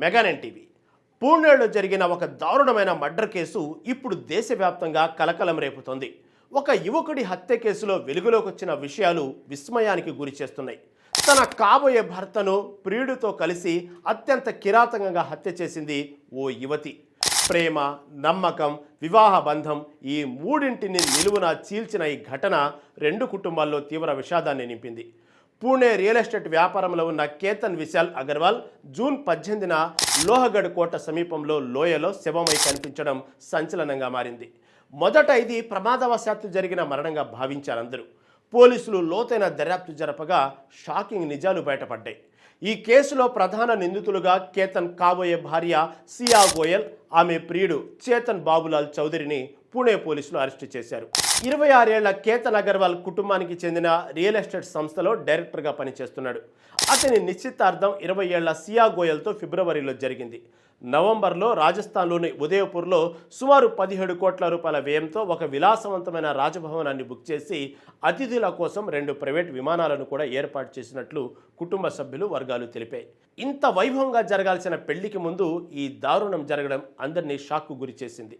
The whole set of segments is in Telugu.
Mega nine TV. పూణేలో జరిగిన ఒక దారుణమైన మర్డర్ కేసు ఇప్పుడు దేశవ్యాప్తంగా కలకలం రేపుతోంది. ఒక యువకుడి హత్య కేసులో వెలుగులోకి వచ్చిన విషయాలు విస్మయానికి గురి చేస్తున్నాయి. తన కాబోయే భర్తను ప్రియుడితో కలిసి అత్యంత కిరాతకంగా హత్య చేసింది ఓ యువతి. ప్రేమ, నమ్మకం, వివాహ బంధం ఈ మూడింటిని నిలువున చీల్చిన ఈ ఘటన రెండు కుటుంబాల్లో తీవ్ర విషాదాన్ని నింపింది. పూణే రియల్ ఎస్టేట్ వ్యాపారంలో ఉన్న కేతన్ విశాల్ అగర్వాల్ జూన్ 18న లోహగఢ్ కోట సమీపంలో లోయలో శవమై కనిపించడం సంచలనంగా మారింది. మొదట ఇది ప్రమాదవశాత్తు జరిగిన మరణంగా భావించారందరూ. పోలీసులు లోతైన దర్యాప్తు జరపగా షాకింగ్ నిజాలు బయటపడ్డాయి. ఈ కేసులో ప్రధాన నిందితులుగా కేతన్ కాబోయే భార్య సియా గోయల్, ఆమె ప్రియుడు చేతన్ బాబులాల్ చౌదరిని పూణే పోలీసులు అరెస్టు చేశారు. 26 ఏళ్ల కేతన్ అగర్వాల్ కుటుంబానికి చెందిన రియల్ ఎస్టేట్ సంస్థలో డైరెక్టర్గా పనిచేస్తున్నాడు. అతని నిశ్చితార్థం 20 ఏళ్ల సియా గోయల్తో ఫిబ్రవరిలో జరిగింది. నవంబర్లో రాజస్థాన్లోని ఉదయపూర్లో సుమారు 17 కోట్ల రూపాయల వ్యయంతో ఒక విలాసవంతమైన రాజభవనాన్ని బుక్ చేసి అతిథుల కోసం 2 ప్రైవేట్ విమానాలను కూడా ఏర్పాటు చేసినట్లు కుటుంబ సభ్యులు, వర్గాలు తెలిపాయి. ఇంత వైభవంగా జరగాల్సిన పెళ్లికి ముందు ఈ దారుణం జరగడం అందరినీ షాక్కు గురి చేసింది.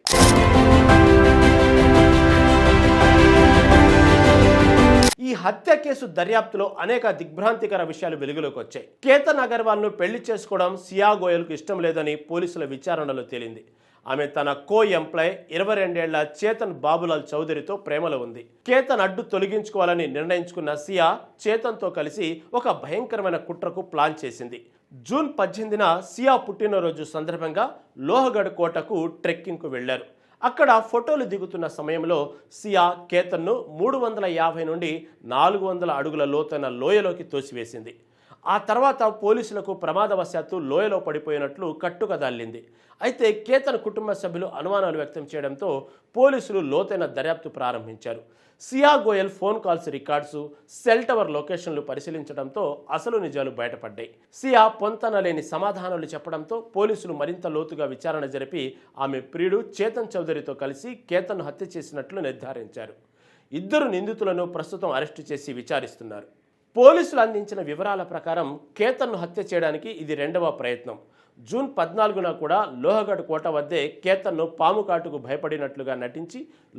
ఈ హత్య కేసు దర్యాప్తులో అనేక దిగ్భ్రాంతికర విషయాలు వెలుగులోకి వచ్చాయి. కేతన్ అగర్వాల్ను పెళ్లి చేసుకోవడం సియా గోయల్కు ఇష్టం లేదని పోలీసుల విచారణలో తేలింది. ఆమె తన ఎంప్లాయ్ 22 ఏళ్ల చేతన్ బాబులాల్ చౌదరితో ప్రేమలో ఉంది. కేతన్ అడ్డు తొలగించుకోవాలని నిర్ణయించుకున్న సియా చేతన్తో కలిసి ఒక భయంకరమైన కుట్రకు ప్లాన్ చేసింది. జూన్ 18న సియా పుట్టినరోజు సందర్భంగా లోహగఢ్ కోటకు ట్రెక్కింగ్కు వెళ్లారు. అక్కడ ఫోటోలు దిగుతున్న సమయంలో సియా కేతన్ను 350 నుండి 400 అడుగుల లోతైన లోయలోకి తోసివేసింది. ఆ తర్వాత పోలీసులకు ప్రమాదవశాత్తు లోయలో పడిపోయినట్లు కట్టుకదల్లింది. అయితే కేతన్ కుటుంబ సభ్యులు అనుమానాలు వ్యక్తం చేయడంతో పోలీసులు లోతైన దర్యాప్తు ప్రారంభించారు. Siya Goyal phone calls records, cell tower లొకేషన్లు పరిశీలించడంతో అసలు నిజాలు బయటపడ్డాయి. సియా పొంతనలేని సమాధానాలు చెప్పడంతో పోలీసులు మరింత లోతుగా విచారణ జరిపి ఆమె ప్రియుడు చేతన్ చౌదరితో కలిసి కేతన్ను హత్య చేసినట్లు నిర్ధారించారు. 2 నిందితులను ప్రస్తుతం అరెస్టు చేసి విచారిస్తున్నారు. పోలీసులు అందించిన వివరాల ప్రకారం కేతన్ను హత్య చేయడానికి ఇది 2వ ప్రయత్నం. జూన్ 14న కూడా లోహగఢ్ కోట వద్దే కేతన్ను పాము కాటుకు భయపడినట్లుగా నటించి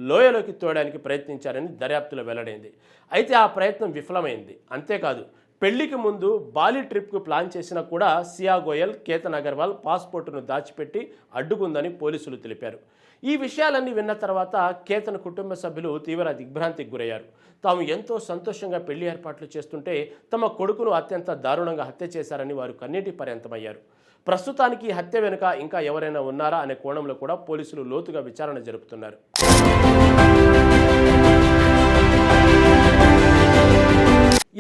లోయలోకి తోయడానికి ప్రయత్నించారని దర్యాప్తులో వెల్లడైంది. అయితే ఆ ప్రయత్నం విఫలమైంది. అంతేకాదు, పెళ్లికి ముందు బాలి ట్రిప్కు ప్లాన్ చేసినా కూడా సియా గోయల్ కేతన్ అగర్వాల్ పాస్పోర్టును దాచిపెట్టి అడ్డుకుందని పోలీసులు తెలిపారు. ఈ విషయాలన్నీ విన్న తర్వాత కేతన్ కుటుంబ సభ్యులు తీవ్ర దిగ్భ్రాంతికి గురయ్యారు. తాము ఎంతో సంతోషంగా పెళ్లి ఏర్పాట్లు చేస్తుంటే తమ కొడుకును అత్యంత దారుణంగా హత్య చేశారని వారు కన్నీటి పర్యంతమయ్యారు. ప్రస్తుతానికి ఈ హత్య వెనుక ఇంకా ఎవరైనా ఉన్నారా అనే కోణంలో కూడా పోలీసులు లోతుగా విచారణ జరుపుతున్నారు.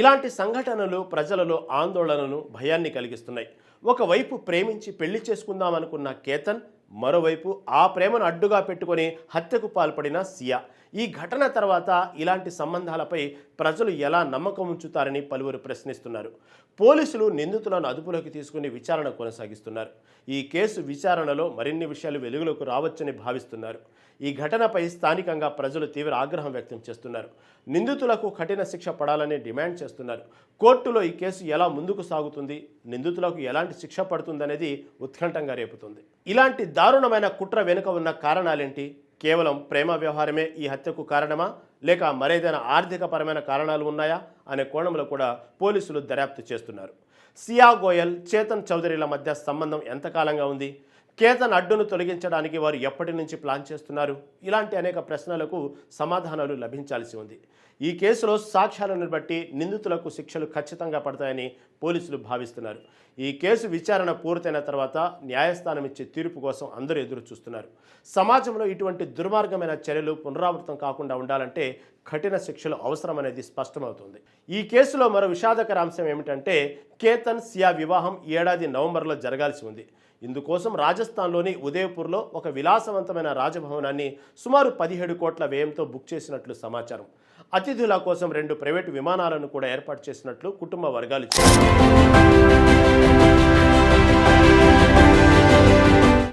ఇలాంటి సంఘటనలు ప్రజలలో ఆందోళనను, భయాన్ని కలిగిస్తున్నాయి. ఒకవైపు ప్రేమించి పెళ్లి చేసుకుందామనుకున్న కేతన్, మరోవైపు ఆ ప్రేమను అడ్డుగా పెట్టుకొని హత్యకు పాల్పడిన సియా. ఈ ఘటన తర్వాత ఇలాంటి సంబంధాలపై ప్రజలు ఎలా నమ్మకం ఉంచుతారని పలువురు ప్రశ్నిస్తున్నారు. పోలీసులు నిందితులను అదుపులోకి తీసుకుని విచారణ కొనసాగిస్తున్నారు. ఈ కేసు విచారణలో మరిన్ని విషయాలు వెలుగులోకి రావచ్చని భావిస్తున్నారు. ఈ ఘటనపై స్థానికంగా ప్రజలు తీవ్ర ఆగ్రహం వ్యక్తం చేస్తున్నారు. నిందితులకు కఠిన శిక్ష పడాలని డిమాండ్ చేస్తున్నారు. కోర్టులో ఈ కేసు ఎలా ముందుకు సాగుతుంది, నిందితులకు ఎలాంటి శిక్ష పడుతుందనేది ఉత్కంఠంగా రేపుతుంది. ఇలాంటి దారుణమైన కుట్ర వెనుక ఉన్న కారణాలేంటి? కేవలం ప్రేమ వ్యవహారమే ఈ హత్యకు కారణమా, లేక మరేదైనా ఆర్థికపరమైన కారణాలు ఉన్నాయా అనే కోణంలో కూడా పోలీసులు దర్యాప్తు చేస్తున్నారు. సియా గోయల్, చేతన్ చౌదరిల మధ్య సంబంధం ఎంతకాలంగా ఉంది? కేతన్ అడ్డును తొలగించడానికి వారు ఎప్పటి నుంచి ప్లాన్ చేస్తున్నారు? ఇలాంటి అనేక ప్రశ్నలకు సమాధానాలు లభించాల్సి ఉంది. ఈ కేసులో సాక్ష్యాలను బట్టి నిందితులకు శిక్షలు ఖచ్చితంగా పడతాయని పోలీసులు భావిస్తున్నారు. ఈ కేసు విచారణ పూర్తయిన తర్వాత న్యాయస్థానం ఇచ్చే తీర్పు కోసం అందరూ ఎదురు చూస్తున్నారు. సమాజంలో ఇటువంటి దుర్మార్గమైన చర్యలు పునరావృతం కాకుండా ఉండాలంటే కఠిన శిక్షలు అవసరమనేది స్పష్టమవుతుంది. ఈ కేసులో మరో విషాదకర అంశం ఏమిటంటే కేతన్, సియా వివాహం ఈ ఏడాది నవంబర్లో జరగాల్సి ఉంది. ఇందుకోసం రాజస్థాన్లోని ఉదయపూర్లో ఒక విలాసవంతమైన రాజభవనాన్ని సుమారు 17 కోట్ల వ్యయంతో బుక్ చేసినట్లు సమాచారం. అతిథుల కోసం 2 ప్రైవేటు విమానాలను కూడా ఏర్పాటు చేసినట్లు కుటుంబ వర్గాలు చెప్పారు.